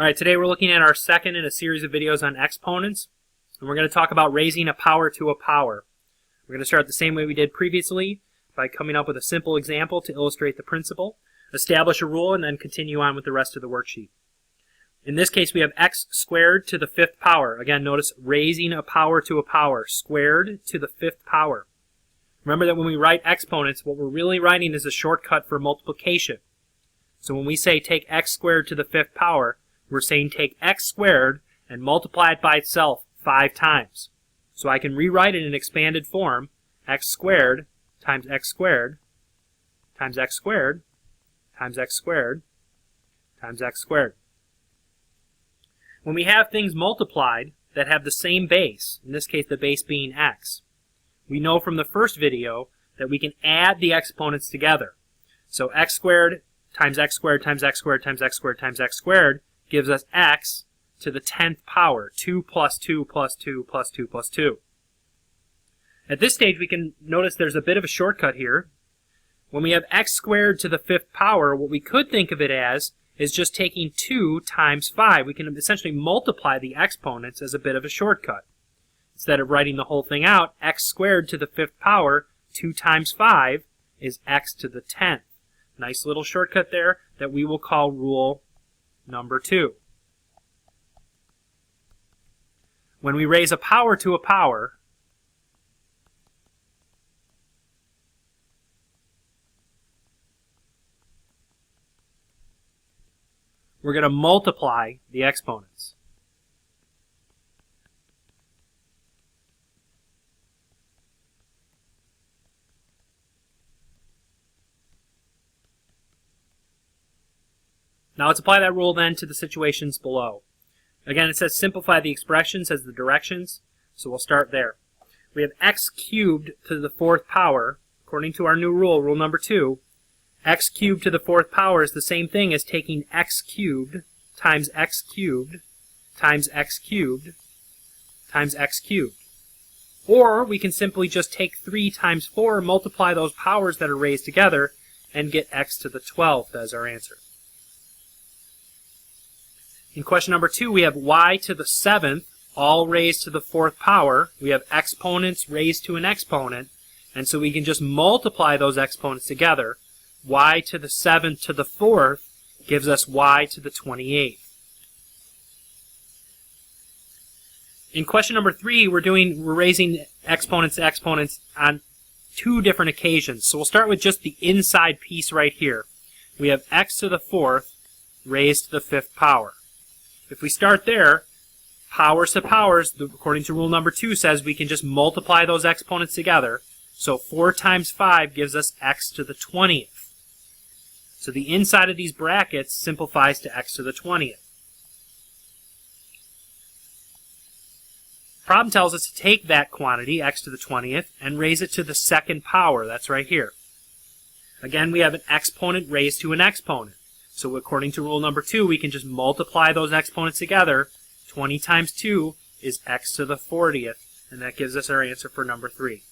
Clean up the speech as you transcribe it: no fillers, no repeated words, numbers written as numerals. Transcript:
Alright, today we're looking at our second in a series of videos on exponents, and we're going to talk about raising a power to a power. We're going to start the same way we did previously by coming up with a simple example to illustrate the principle, establish a rule, and then continue on with the rest of the worksheet. In this case, we have x squared to the fifth power. Again, notice raising a power to a power, squared to the fifth power. Remember that when we write exponents, what we're really writing is a shortcut for multiplication. So when we say take x squared to the fifth power, we're saying take x squared and multiply it by itself 5 times. So I can rewrite it in expanded form, x squared times x squared times x squared times x squared times x squared. When we have things multiplied that have the same base, in this case the base being x, we know from the first video that we can add the exponents together. So x squared times x squared times x squared times x squared times x squared gives us x to the 10th power, 2 plus 2 plus 2 plus 2 plus 2. At this stage, we can notice there's a bit of a shortcut here. When we have x squared to the 5th power, what we could think of it as is just taking 2 times 5. We can essentially multiply the exponents as a bit of a shortcut. Instead of writing the whole thing out, x squared to the 5th power, 2 times 5 is x to the 10th. Nice little shortcut there that we will call rule number 2. When we raise a power to a power, we're going to multiply the exponents. Now let's apply that rule then to the situations below. Again, it says simplify the expressions as the directions, so we'll start there. We have x cubed to the 4th power. According to our new rule, rule number 2, x cubed to the 4th power is the same thing as taking x cubed times x cubed times x cubed times x cubed. Or we can simply just take 3 times 4, multiply those powers that are raised together, and get x to the 12th as our answer. In question number 2, we have y to the 7th, all raised to the 4th power. We have exponents raised to an exponent, and so we can just multiply those exponents together. Y to the 7th to the 4th gives us y to the 28th. In question number 3, we're raising exponents to exponents on 2 different occasions. So we'll start with just the inside piece right here. We have x to the 4th raised to the 5th power. If we start there, powers to powers, according to rule number 2, says we can just multiply those exponents together. So 4 times 5 gives us x to the 20th. So the inside of these brackets simplifies to x to the 20th. Problem tells us to take that quantity, x to the 20th, and raise it to the 2nd power. That's right here. Again, we have an exponent raised to an exponent. So according to rule number 2, we can just multiply those exponents together. 20 times 2 is x to the 40th, and that gives us our answer for number 3.